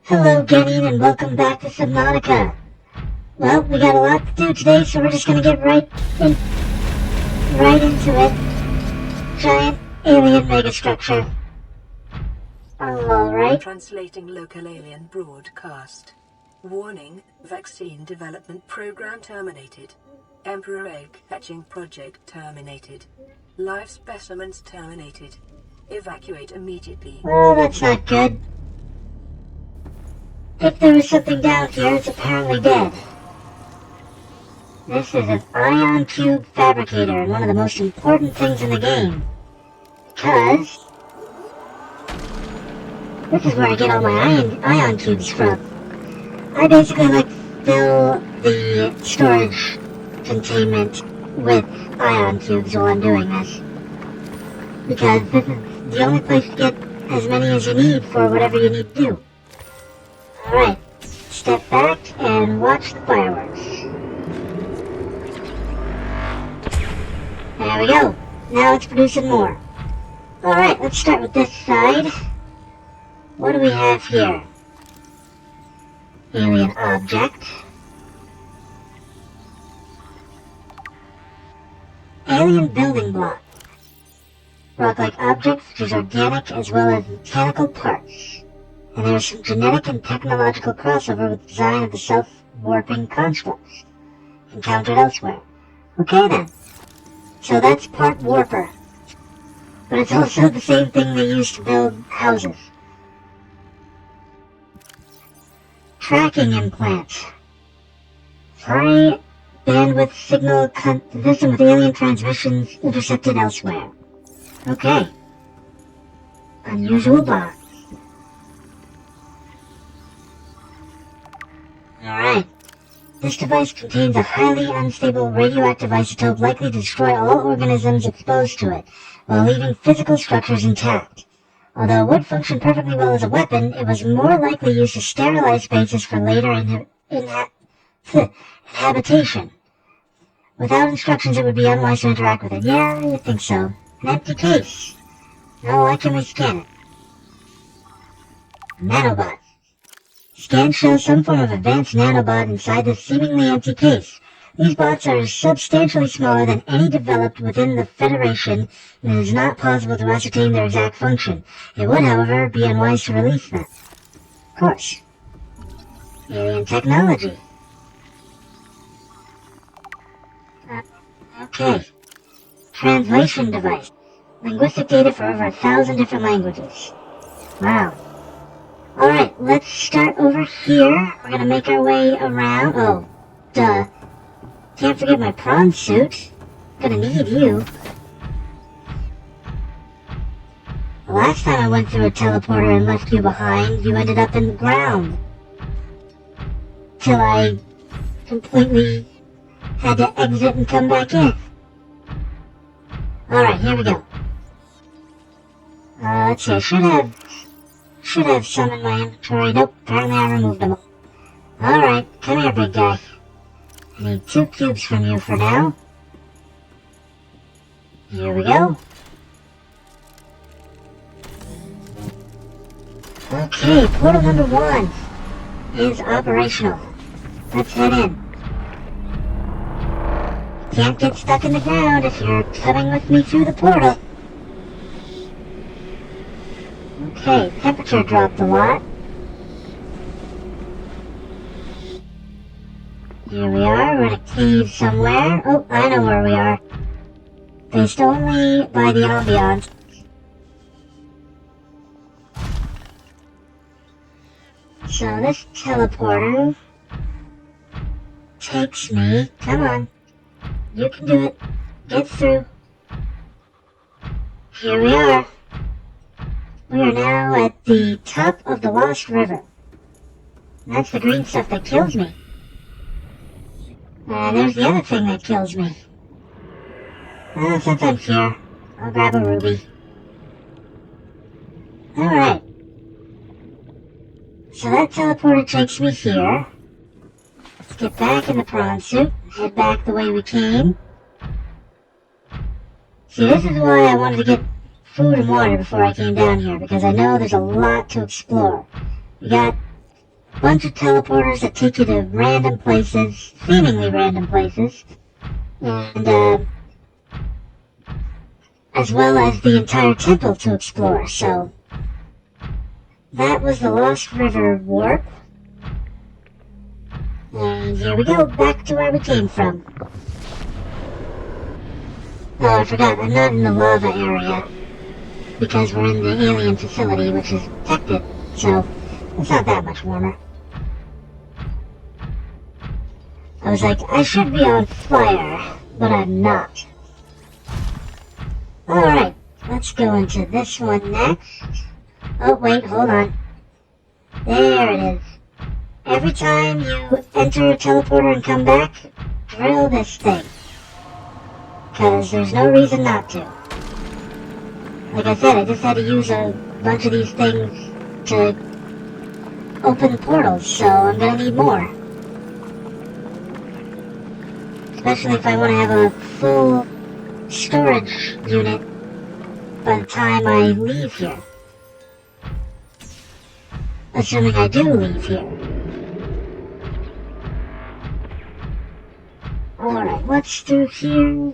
Hello again, and welcome back to Subnautica. Well, we got a lot to do today, so we're just gonna get right into it. Giant alien megastructure. Alright. Translating local alien broadcast. Warning, vaccine development program terminated. Emperor egg hatching project terminated. Live specimens terminated. Evacuate immediately. Oh, that's not good. If there was something down here, it's apparently dead. This is an ion cube fabricator, and one of the most important things in the game. Because this is where I get all my ion cubes from. I basically fill the storage containment with ion cubes while I'm doing this. Because this is the only place to get as many as you need for whatever you need to do. Alright, step back and watch the fireworks. There we go. Now it's producing more. Alright, let's start with this side. What do we have here? Alien object. Alien building block. Rock-like objects such as organic as well as mechanical parts. And there is some genetic and technological crossover with the design of the self-warping constructs encountered elsewhere. Okay then. So that's part warper. But it's also the same thing they use to build houses. Tracking implants. High bandwidth signal consistent with alien transmissions intercepted elsewhere. Okay. Unusual box. Alright. This device contains a highly unstable radioactive isotope likely to destroy all organisms exposed to it, while leaving physical structures intact. Although it would function perfectly well as a weapon, it was more likely used to sterilize spaces for later habitation. Without instructions, it would be unwise to interact with it. Yeah, you think so. An empty case. Now why can we scan it? Nanobot. Scan shows some form of advanced nanobot inside this seemingly empty case. These bots are substantially smaller than any developed within the Federation, and it is not possible to ascertain their exact function. It would, however, be unwise to release them. Of course. Alien technology. Okay. Translation device. Linguistic data for over 1,000 different languages. Wow. Alright, let's start over here. We're gonna make our way around. Oh, duh. Can't forget my prawn suit. Gonna need you. The last time I went through a teleporter and left you behind, you ended up in the ground. Till I completely had to exit and come back in. Alright, here we go. Let's see, I should have some in my inventory. Nope, apparently I removed them. Alright, come here, big guy. I need 2 cubes from you for now. Here we go. Okay, portal number 1 is operational. Let's head in. Can't get stuck in the ground if you're coming with me through the portal. Okay, temperature dropped a lot. Here we are, we're in a cave somewhere. Oh, I know where we are. Based only by the ambiance. So this teleporter takes me, come on, you can do it, get through. Here we are. We are now at the top of the Lost River. That's the green stuff that kills me. And there's the other thing that kills me. Since I'm here, I'll grab a ruby. Alright. So that teleporter takes me here. Let's get back in the prawn suit, head back the way we came. See, this is why I wanted to get food and water before I came down here, because I know there's a lot to explore. We got bunch of teleporters that take you to random places, seemingly random places, and as well as the entire temple to explore. So that was the Lost River Warp. And here we go, back to where we came from. Oh, I forgot, I'm not in the lava area, because we're in the alien facility, which is protected, so it's not that much warmer. I was like, I should be on fire, but I'm not. Alright, let's go into this one next. Oh, wait, hold on. There it is. Every time you enter a teleporter and come back, drill this thing. Because there's no reason not to. Like I said, I just had to use a bunch of these things to open portals, so I'm gonna need more. Especially if I want to have a full storage unit by the time I leave here. Assuming I do leave here. Alright, what's through here?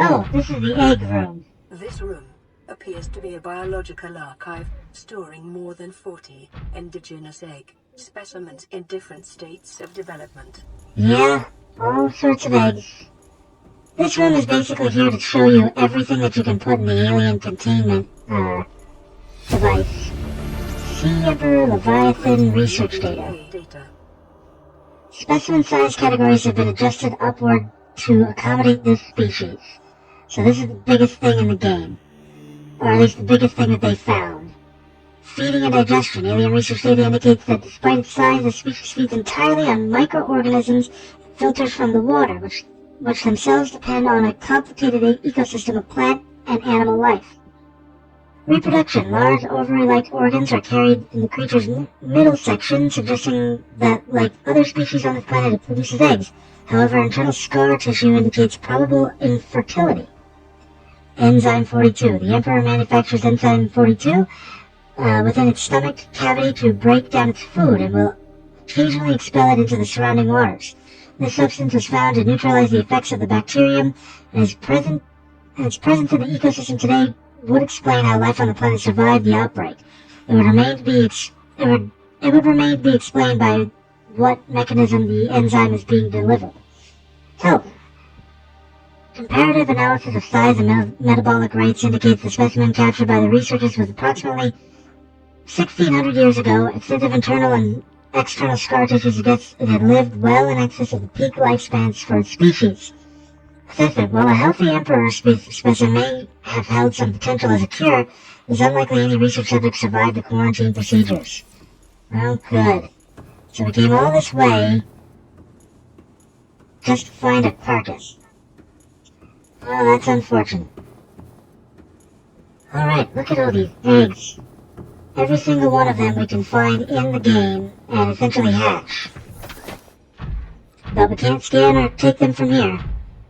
Oh, this is the egg room. This room appears to be a biological archive storing more than 40 indigenous egg specimens in different states of development. Yeah, all sorts of eggs. This room is basically here to show you everything that you can put in the alien containment device. Sea Emperor Leviathan research data. Specimen size categories have been adjusted upward to accommodate this species. So this is the biggest thing in the game. Or at least the biggest thing that they found. Feeding and digestion. Alien research data indicates that despite its size, the species feeds entirely on microorganisms and filters from the water, which themselves depend on a complicated ecosystem of plant and animal life. Reproduction. Large ovary-like organs are carried in the creature's middle section, suggesting that, like other species on this planet, it produces eggs. However, internal scar tissue indicates probable infertility. Enzyme 42. The Emperor manufactures Enzyme 42 within its stomach cavity to break down its food and will occasionally expel it into the surrounding waters. This substance is found to neutralize the effects of the bacterium and its presence in the ecosystem today would explain how life on the planet survived the outbreak. It would remain to be explained by what mechanism the enzyme is being delivered. Health. Comparative analysis of size and metabolic rates indicates the specimen captured by the researchers was approximately 1,600 years ago. Extensive internal and external scar tissue suggests it had lived well in excess of the peak lifespans for its species. Assessment. While a healthy emperor specimen may have held some potential as a cure, it is unlikely any research subject survived the quarantine procedures. Oh, good. So we came all this way just to find a carcass. Well, that's unfortunate. Alright, look at all these eggs. Every single one of them we can find in the game and essentially hatch. But we can't scan or take them from here.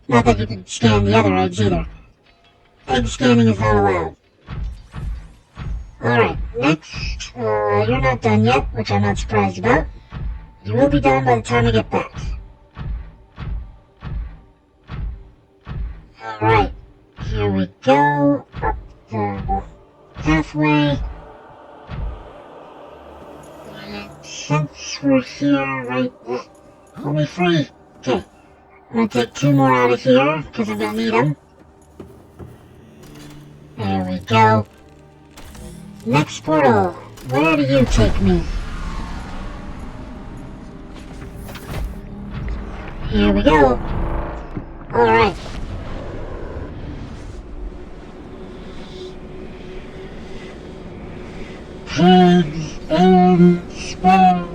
Not that you can scan the other eggs either. Egg scanning is not allowed. Alright, next, you're not done yet, which I'm not surprised about. You will be done by the time I get back. Alright, here we go, up the pathway. And since we're here, right, only free. Okay, I'm gonna take 2 more out of here, because I'm gonna need them. There we go. Next portal, where do you take me? Here we go. Alright. Pigs in space.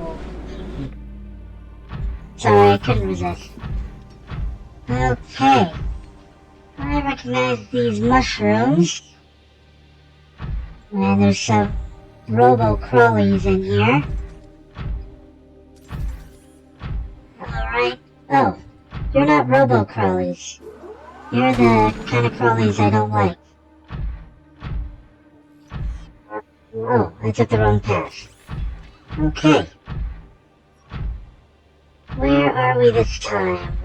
Sorry, I couldn't resist. Okay. I recognize these mushrooms. And there's some robo-crawlies in here. Alright. Oh, you're not robo-crawlies. You're the kind of crawlies I don't like. Oh, I took the wrong path. Okay. Where are we this time?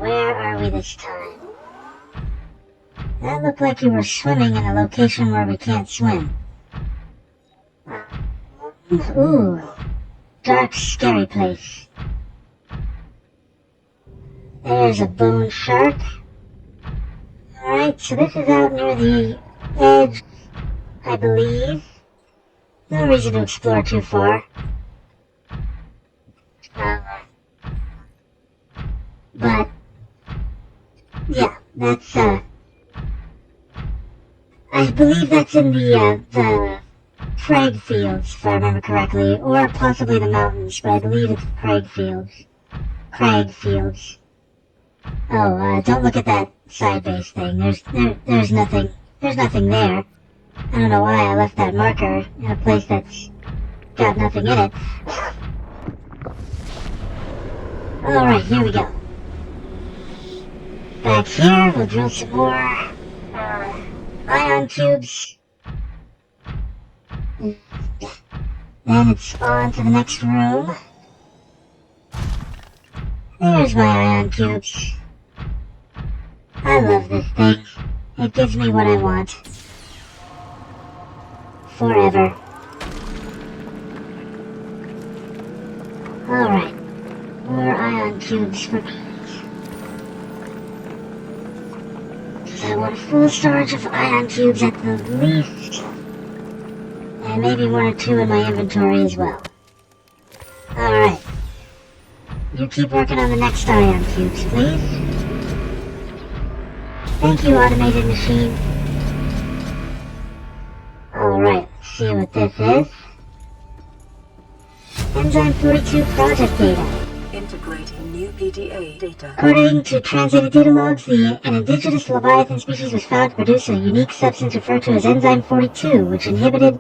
That looked like you were swimming in a location where we can't swim. Ooh. Dark, scary place. There's a bone shark. Alright, so this is out near the edge, I believe. No reason to explore too far. But, yeah, that's, I believe that's in the Craig Fields, if I remember correctly, or possibly the mountains, but I believe it's Craig Fields. Oh, don't look at that side base thing. There's nothing there. I don't know why I left that marker in a place that's got nothing in it. Alright, here we go. Back here, we'll drill some more ion cubes. Then it's on to the next room. There's my ion cubes. I love this thing. It gives me what I want. Forever. Alright. More ion cubes for me. I want full storage of ion cubes at the least. And maybe one or two in my inventory as well. Alright. You keep working on the next ion cubes, please. Thank you, automated machine. Alright, let's see what this is. Enzyme 42 project data. Integrating new PDA data. According to translated data logs, an indigenous Leviathan species was found to produce a unique substance referred to as Enzyme 42, which inhibited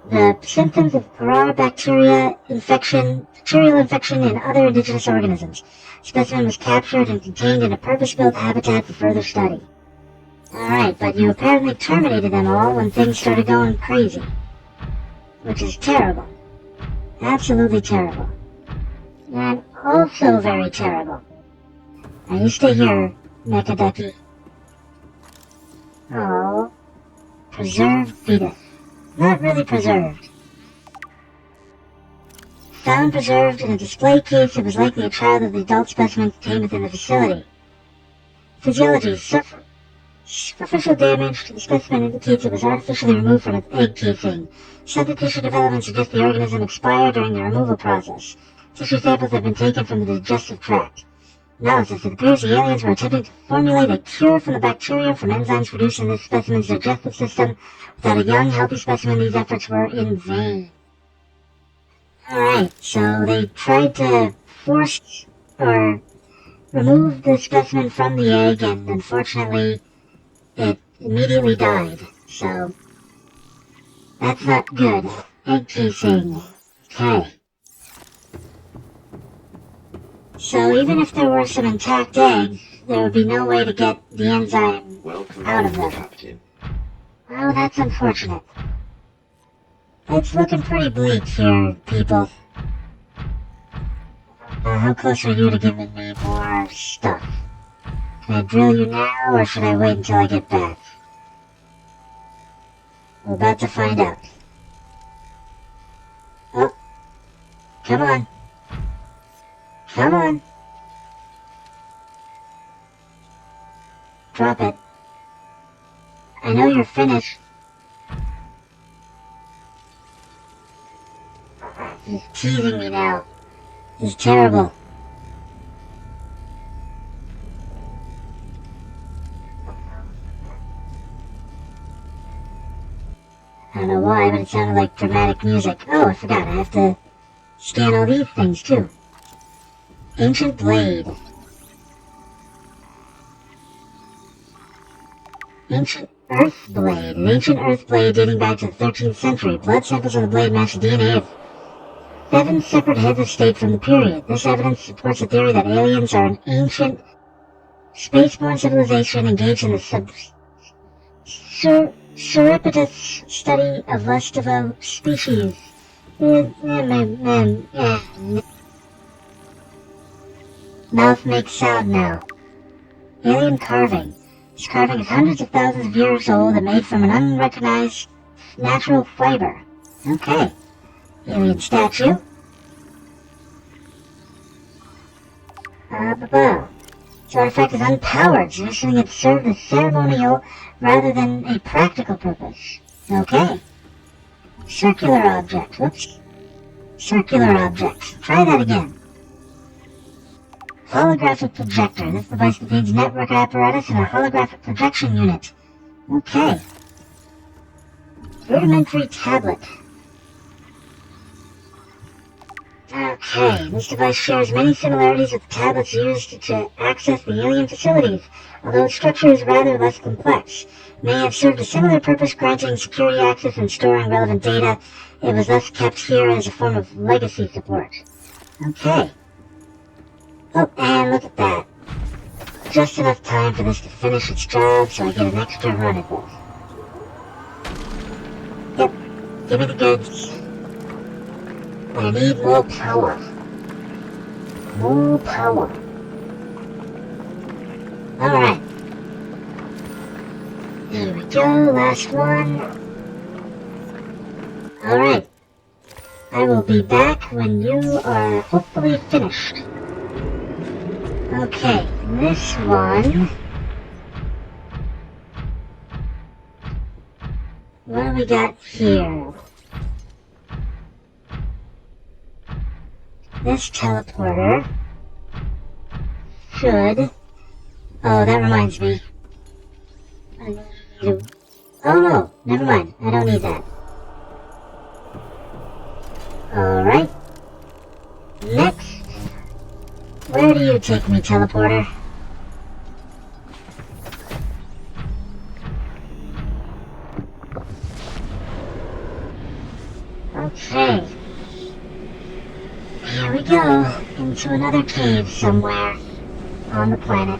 the symptoms of bacterial infection in other indigenous organisms. The specimen was captured and contained in a purpose-built habitat for further study. Alright, but you apparently terminated them all when things started going crazy. Which is terrible. Absolutely terrible. And also very terrible. Now you stay here, Mecha Ducky. Oh. Preserved fetus. Not really preserved. Found preserved in a display case, it was likely a child of the adult specimen contained within the facility. Physiology. Superficial damage to the specimen indicates it was artificially removed from its egg casing. Some tissue development suggests the organism expired during the removal process. Tissue samples have been taken from the digestive tract. Analysis. It appears the aliens were attempting to formulate a cure for the bacteria from enzymes produced in this specimen's digestive system. Without a young, healthy specimen, these efforts were in vain. Alright, so they tried to force or remove the specimen from the egg, and unfortunately, it immediately died. So, that's not good. Egg casing. Okay. So even if there were some intact eggs, there would be no way to get the enzyme out of them. Well, that's unfortunate. It's looking pretty bleak here, people. How close are you to giving me more stuff? Can I drill you now, or should I wait until I get back? We're about to find out. Oh. Come on. Come on. Drop it. I know you're finished. He's teasing me now. He's terrible. I don't know why, but it sounded like dramatic music. Oh, I forgot. I have to scan all these things, too. Ancient blade. Ancient earth blade. An ancient earth blade dating back to the 13th century. Blood samples on the blade match the DNA of 7 separate heads of state from the period. This evidence supports the theory that aliens are an ancient spaceborne civilization engaged in the surreptitious study of less developed species. Mouth makes sound now. Alien carving. This carving is hundreds of thousands of years old and made from an unrecognized natural fiber. Okay. Alien statue. This artifact is unpowered, suggesting it served a ceremonial rather than a practical purpose. Okay. Circular object. Whoops. Circular object. Try that again. Holographic projector. This device contains network apparatus and a holographic projection unit. Okay. Rudimentary tablet. Okay, this device shares many similarities with tablets used to access the alien facilities, although its structure is rather less complex. It may have served a similar purpose, granting security access and storing relevant data. It was thus kept here as a form of legacy support. Okay. Oh, and look at that. Just enough time for this to finish its job, so I get an extra run at this. Yep, give me the goods. I need more power. More power. Alright. Here we go, last one. Alright. I will be back when you are hopefully finished. Okay, this one. What do we got here? This teleporter should... Oh, that reminds me. I need to... Oh no, never mind. I don't need that. Alright. Next. Where do you take me, teleporter? Okay. Here we go, into another cave somewhere on the planet.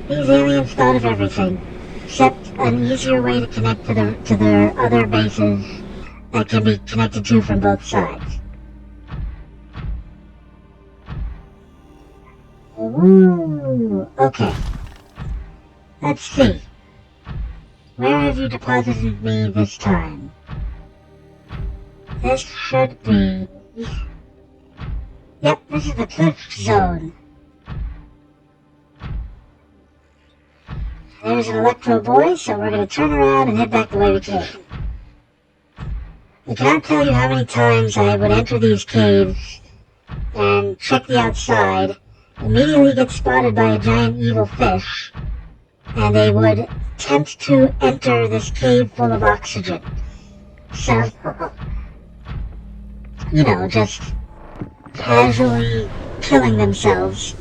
These aliens thought of everything, except an easier way to connect to their other bases that can be connected to from both sides. Ooh, okay. Let's see. Where have you deposited me this time? This should be... Yep, this is the cliff zone. There's an electro boy, so we're gonna turn around and head back the way we came. I cannot tell you how many times I would enter these caves and check the outside, immediately get spotted by a giant evil fish, and they would attempt to enter this cave full of oxygen. So, you know, just casually killing themselves.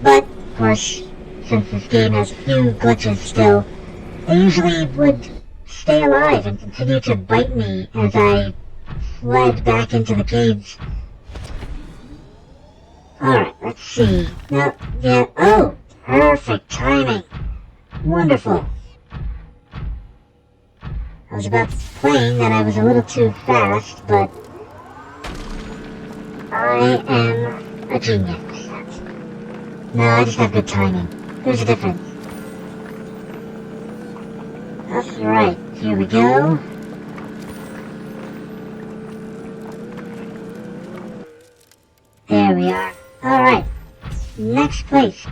But, of course, since this game has a few glitches still, they usually would stay alive and continue to bite me as I fled back into the caves. Alright, let's see. No, yeah, oh, perfect timing. Wonderful. I was about to complain that I was a little too fast, but I am a genius. No, I just have good timing. There's a difference. That's right. Here we go. There we are. Alright. Next place.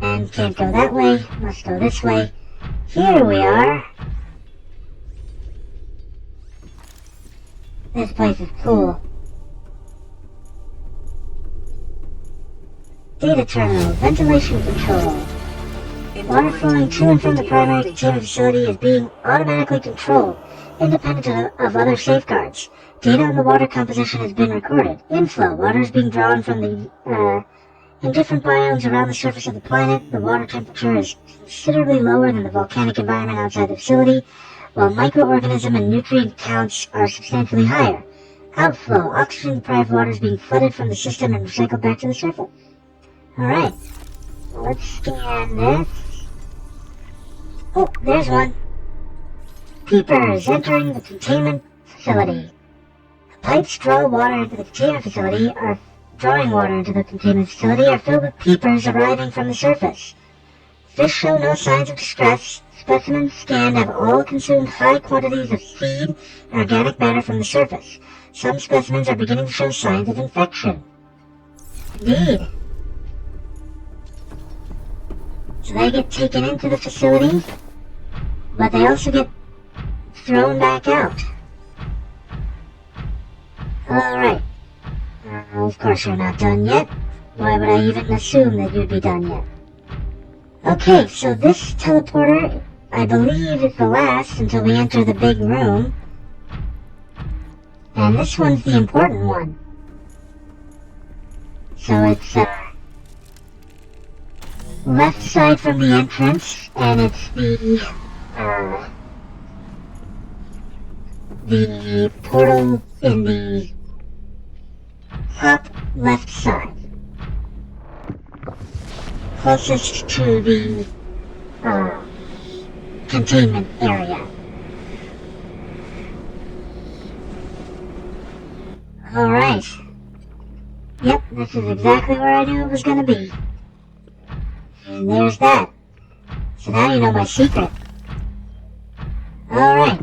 And can't go that way. Must go this way. Here we are. This place is cool. Data terminal, ventilation control. Water flowing to and from the primary containment facility is being automatically controlled, independent of other safeguards. Data on the water composition has been recorded. Inflow, water is being drawn from the, in different biomes around the surface of the planet. The water temperature is considerably lower than the volcanic environment outside the facility, while microorganism and nutrient counts are substantially higher. Outflow, oxygen-deprived water is being flooded from the system and recycled back to the surface. Alright, let's scan this. Oh, there's one. peepers entering the containment facility. The pipes drawing water into the containment facility are filled with peepers arriving from the surface. Fish show no signs of distress. Specimens scanned have all consumed high quantities of feed and organic matter from the surface. Some specimens are beginning to show signs of infection. Indeed. So they get taken into the facility, but they also get thrown back out. Alright. Of course you're not done yet. Why would I even assume that you'd be done yet? Okay, so this teleporter, I believe, is the last until we enter the big room. And this one's the important one. So it's left side from the entrance, and it's the portal in the top left side, closest to the containment area. Alright. Yep, this is exactly where I knew it was gonna be. And there's that. So now you know my secret. Alright.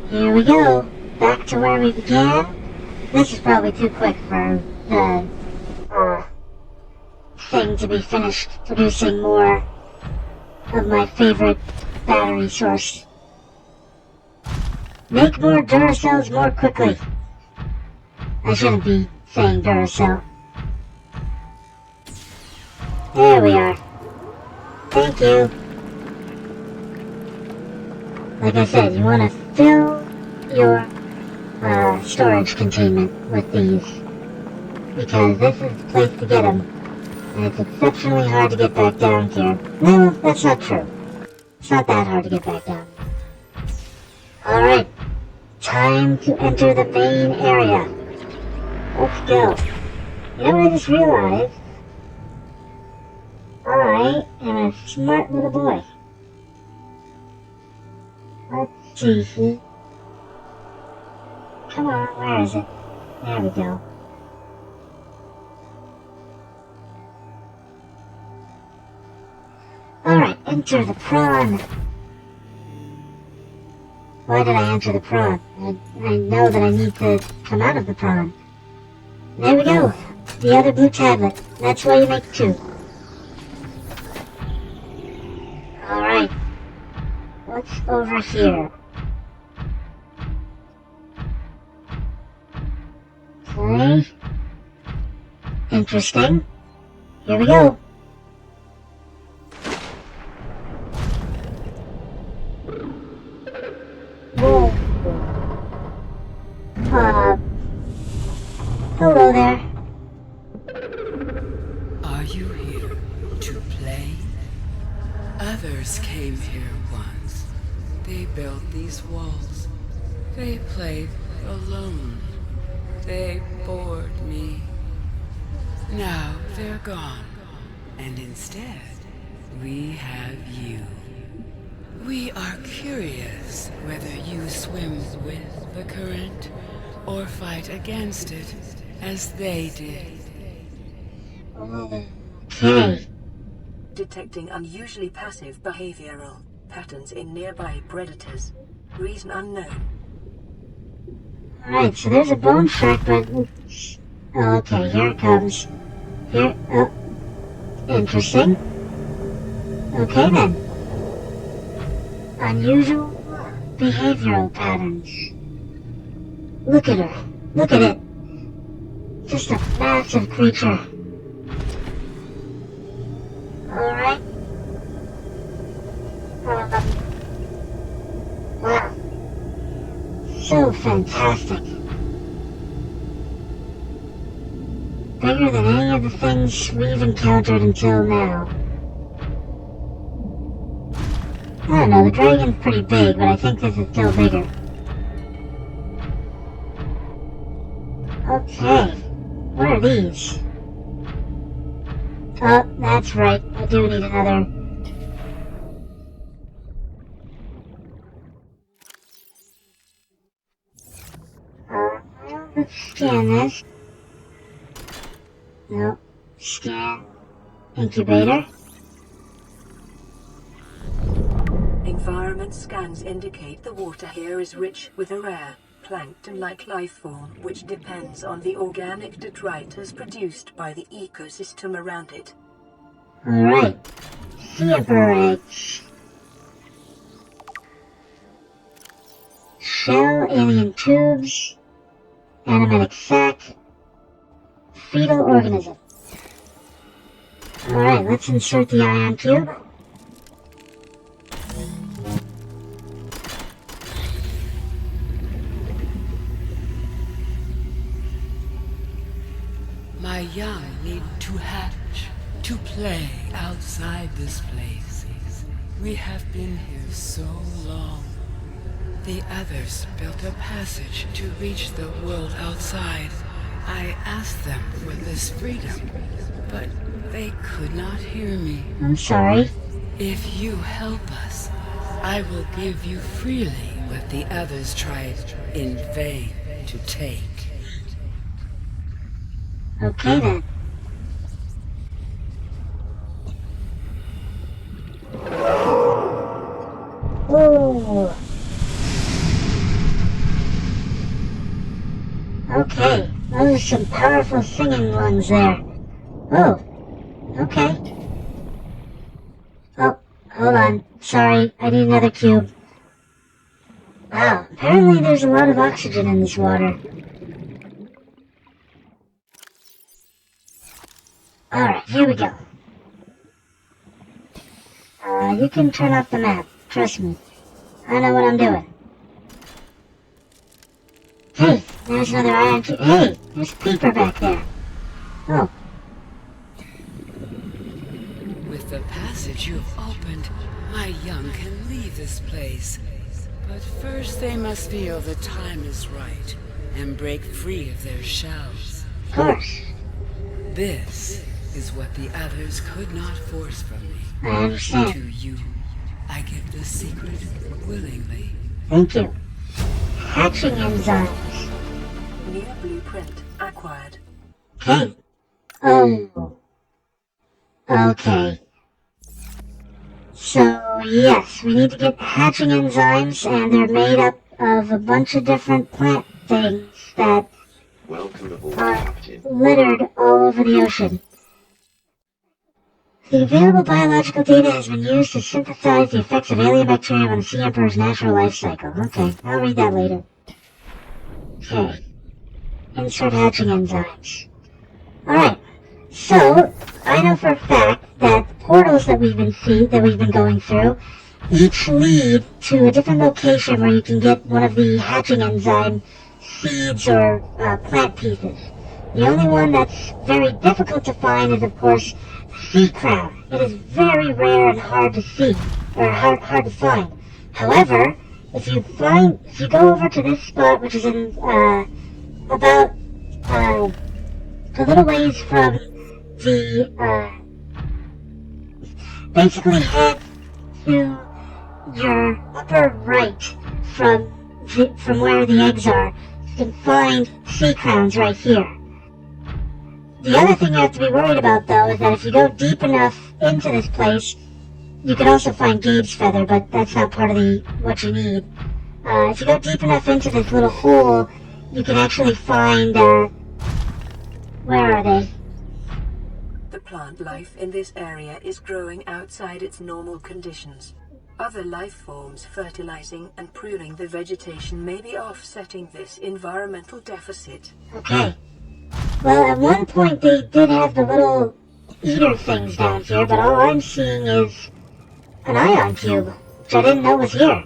Here we go. Back to where we began. This is probably too quick for the thing to be finished producing more of my favorite battery source. Make more Duracells more quickly. I shouldn't be saying Duracell. There we are. Thank you. Like I said, you want to fill your storage containment with these, because this is the place to get them, and it's exceptionally hard to get back down here. No, that's not true. It's not that hard to get back down. Alright, time to enter the main area. Let's go. You know what I just realized? I am a smart little boy. Let's see. Come on, where is it? There we go. Alright, enter the prawn. Why did I enter the prawn? I know that I need to come out of the prawn. There we go. The other blue tablet. That's why you make two. Alright. What's over here? Okay. Interesting. Here we go. Whoa. Hello there. Are you here to play? Others came here once. They built these walls. They played alone. They bored me. Now they're gone. And instead, we have you. We are curious whether you swim with the current or fight against it as they did. Okay. Detecting unusually passive behavioral patterns in nearby predators. Reason unknown. Alright, so there's a bone shark, but... Oh, okay, here it comes. Here, oh. Interesting. Okay then. Unusual behavioral patterns. Look at her. Look at it. Just a massive creature. Alright. Wow. So fantastic. Bigger than any of the things we've encountered until now. I don't know, the dragon's pretty big, but I think this is still bigger. Okay. What are these? Oh, that's right. I do need another let's scan this. Nope. Scan. Incubator. Environment scans indicate the water here is rich with a rare, plankton-like life form which depends on the organic detritus produced by the ecosystem around it. Alright. Sea emperor eggs. Shell, alien tubes, animatic sac, fetal organism. Alright, let's insert the ion cube. My young need to hatch, to play outside this place. We have been here so long. The others built a passage to reach the world outside. I asked them for this freedom, but they could not hear me. I'm sorry. If you help us, I will give you freely what the others tried in vain to take. Okay then. Ooh. Okay, those are some powerful singing lungs there. Oh, okay. Oh, hold on. Sorry, I need another cube. Wow, apparently there's a lot of oxygen in this water. Alright, here we go. You can turn off the map. Trust me. I know what I'm doing. Hey, there's another ion cube. Hey, there's a peeper back there. Oh. With the passage you have opened, my young can leave this place. But first they must feel the time is right and break free of their shells. Of course. This is what the others could not force from me. I understand. To you, I give the secret willingly. Thank you. Hatching enzymes. New blueprint acquired. Okay. Oh. Okay. So, yes, we need to get hatching enzymes, and they're made up of a bunch of different plant things that are littered all over the ocean. The available biological data has been used to synthesize the effects of alien bacteria on the sea emperor's natural life cycle. Okay, I'll read that later. Okay. Insert hatching enzymes. Alright, so I know for a fact that the portals that we've been going through each lead to a different location where you can get one of the hatching enzyme seeds or plant pieces. The only one that's very difficult to find is, of course, sea crown. It is very rare and hard to see, or hard to find. However, if you go over to this spot, which is in about a little ways from the basically head to your upper right from where the eggs are, you can find sea crowns right here. The other thing you have to be worried about, though, is that if you go deep enough into this place, you can also find Gabe's feather, but that's not part of what you need. If you go deep enough into this little hole, you can actually find, where are they? The plant life in this area is growing outside its normal conditions. Other life forms fertilizing and pruning the vegetation may be offsetting this environmental deficit. Okay. Well, at one point they did have the little eater things down here, but all I'm seeing is an ion cube, which I didn't know was here.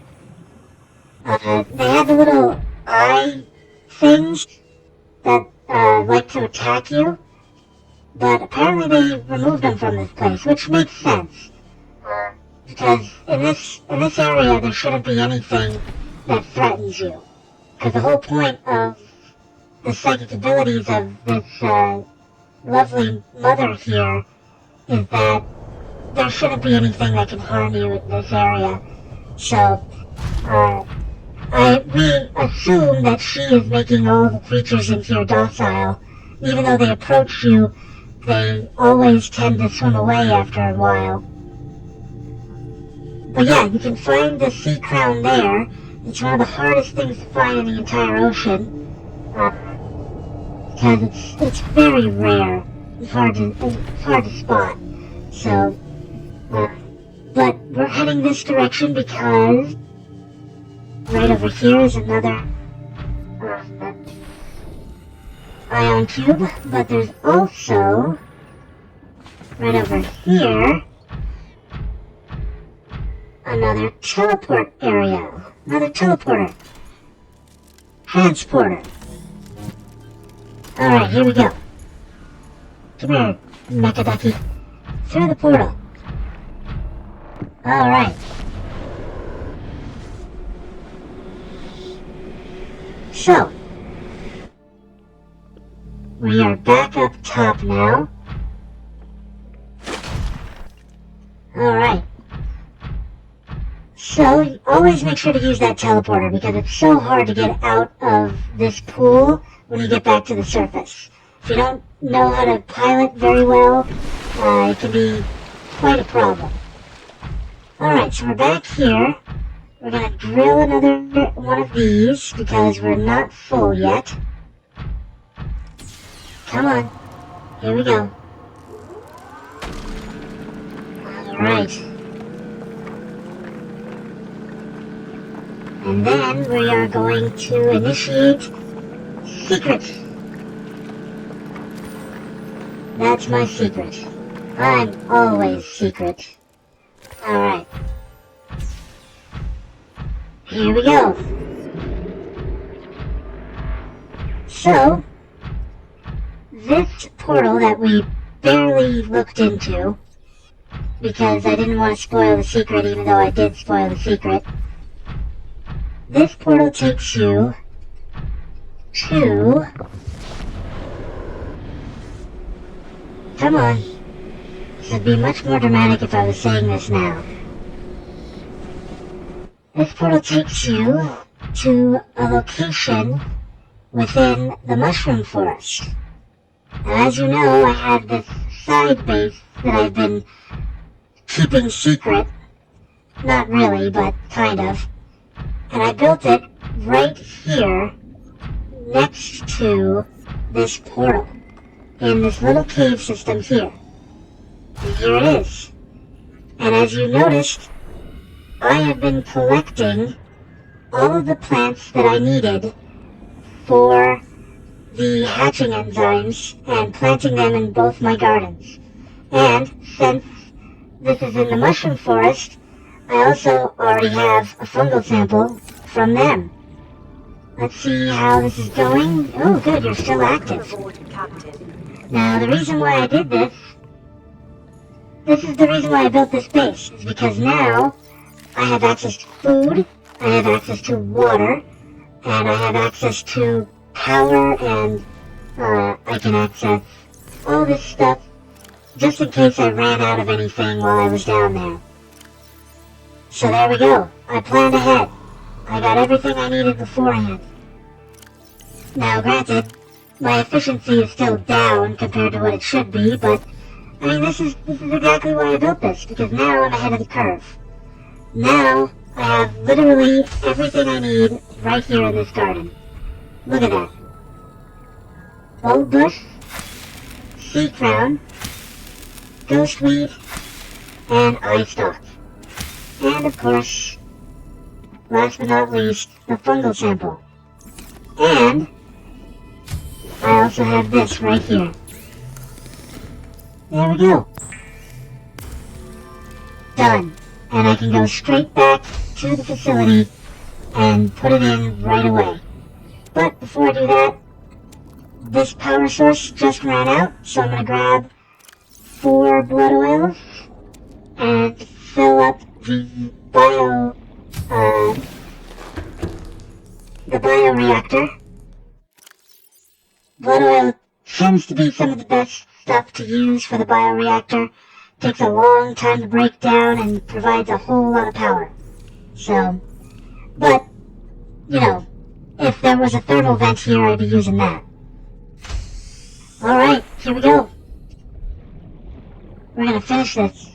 They had the little eye things that like to attack you, but apparently they removed them from this place, which makes sense. Because in this area there shouldn't be anything that threatens you. Because the whole point of the psychic abilities of this lovely mother here is that there shouldn't be anything that can harm you in this area. So, we assume that she is making all the creatures in here docile. Even though they approach you, they always tend to swim away after a while. But yeah, you can find the sea crown there. It's one of the hardest things to find in the entire ocean. Because it's very rare. It's hard to spot. So, but we're heading this direction because right over here is another ion cube, but there's also right over here another teleport area. Another teleporter. Transporter. Alright, here we go. Come here, Mechadaki. Through the portal. Alright. So, we are back up top now. Alright. So, always make sure to use that teleporter because it's so hard to get out of this pool when you get back to the surface. If you don't know how to pilot very well, it can be quite a problem. Alright, so we're back here. We're going to drill another one of these because we're not full yet. Come on. Here we go. Alright. And then we are going to initiate secret. That's my secret. I'm always secret. Alright. Here we go. So, this portal that we barely looked into, because I didn't want to spoil the secret even though I did spoil the secret, this portal takes you to... Come on. This would be much more dramatic if I was saying this now. This portal takes you to a location within the mushroom forest. Now, as you know, I have this side base that I've been keeping secret. Not really, but kind of. And I built it right here next to this portal in this little cave system here. And here it is. And as you noticed, I have been collecting all of the plants that I needed for the hatching enzymes and planting them in both my gardens. And since this is in the mushroom forest, I also already have a fungal sample from them. Let's see how this is going. Oh, good, you're still active. Now, the reason why I did this is the reason why I built this base, is because now I have access to food, I have access to water, and I have access to power, and I can access all this stuff just in case I ran out of anything while I was down there. So there we go. I planned ahead. I got everything I needed beforehand. Now, granted, my efficiency is still down compared to what it should be, but I mean, this is exactly why I built this, because now I'm ahead of the curve. Now, I have literally everything I need right here in this garden. Look at that. Bulb bush, sea crown, ghost weed, and eye stalk. And of course, last but not least, the fungal sample. And I also have this right here. There we go. Done. And I can go straight back to the facility and put it in right away. But before I do that, this power source just ran out, so I'm going to grab 4 blood oils and fill up the bioreactor. Blood oil tends to be some of the best stuff to use for the bioreactor. Takes a long time to break down and provides a whole lot of power. So, but you know, if there was a thermal vent here, I'd be using that. Alright, here we go. We're gonna finish this.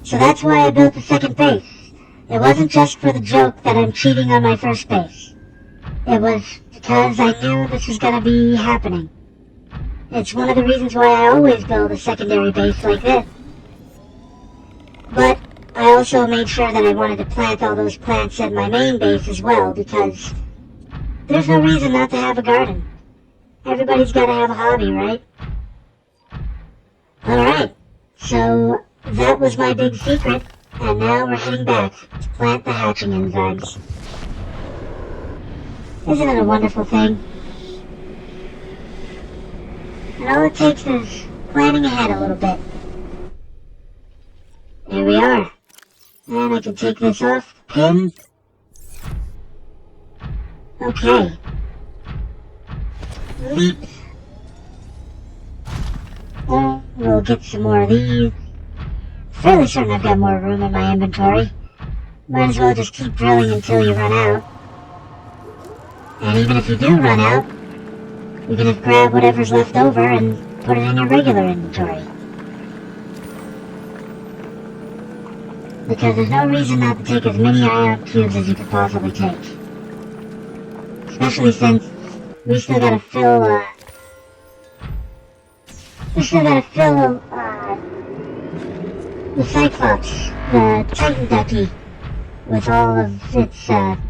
So that's why I built the second base. It wasn't just for the joke that I'm cheating on my first base. It was because I knew this was gonna be happening. It's one of the reasons why I always build a secondary base like this. But I also made sure that I wanted to plant all those plants at my main base as well, because there's no reason not to have a garden. Everybody's gotta have a hobby, right? Alright, so that was my big secret, and now we're heading back to plant the hatching enzymes. Isn't it a wonderful thing? And all it takes is planning ahead a little bit. There we are. And I can take this off the pin. Okay. Leap. And we'll get some more of these. Fairly certain I've got more room in my inventory. Might as well just keep drilling until you run out. And even if you do run out, you can just grab whatever's left over and put it in your regular inventory. Because there's no reason not to take as many ion cubes as you could possibly take. Especially since we still gotta fill, the Cyclops, the Titan Ducky, with all of its, ion,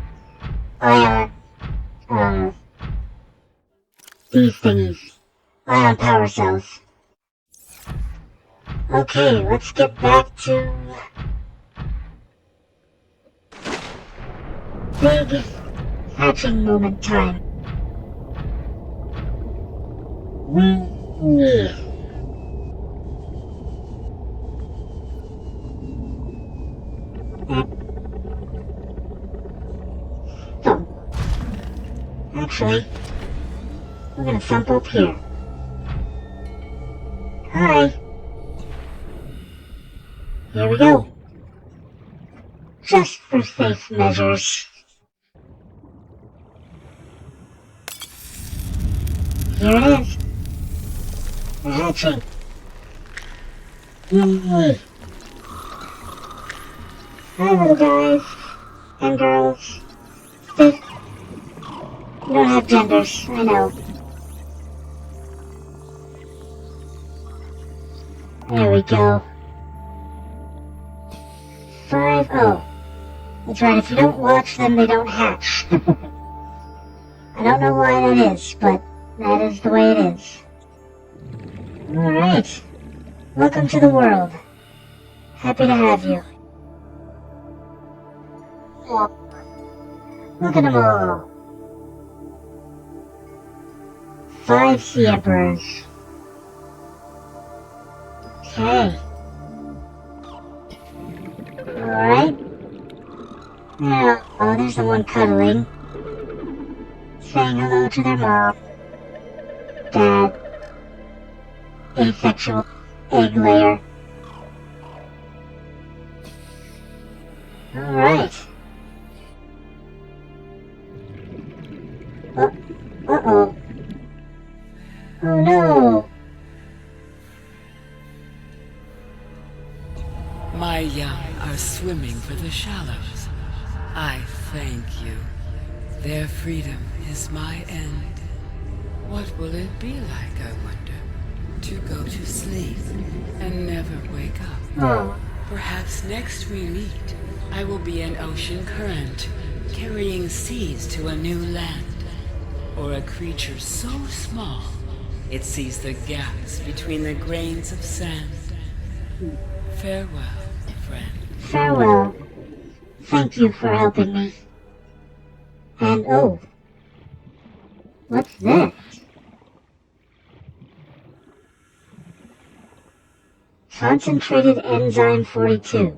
these thingies. Ion power cells. Okay, let's get back to big hatching moment time. Wee. Thump. Actually, we're gonna thump up here. Hi. Here we go. Just for safe measures. Here it is. The hatching. Yay. Hi, little guys and girls. You don't have genders, I know. There we go. 5-0. That's right, if you don't watch them, they don't hatch. I don't know why that is, but that is the way it is. Alright. Welcome to the world. Happy to have you. Oh, look at them all. 5 Sea Emperors. Okay. Alright. Now, oh, there's the one cuddling. Saying hello to their mom. Dad. Asexual egg layer. Alright. Uh-oh. Oh no. My young are swimming for the shallows. I thank you. Their freedom is my end. What will it be like, I wonder, to go to sleep and never wake up? Oh. Perhaps next we meet, I will be an ocean current, carrying seas to a new land. Or a creature so small, it sees the gaps between the grains of sand. Farewell, friend. Farewell. Thank you for helping me. And oh, what's this? Concentrated enzyme 42.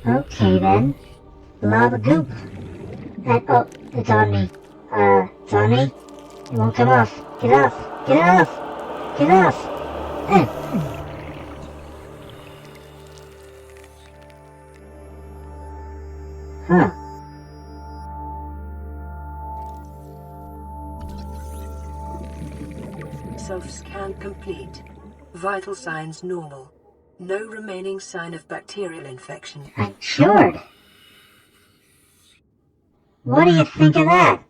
Okay then. Lava goop. Oh, it's on me. It's on me? It won't come off. Get off! Get off! Get off! Huh. Self-scan complete. Vital signs normal. No remaining sign of bacterial infection. I'm cured. What do you think of that?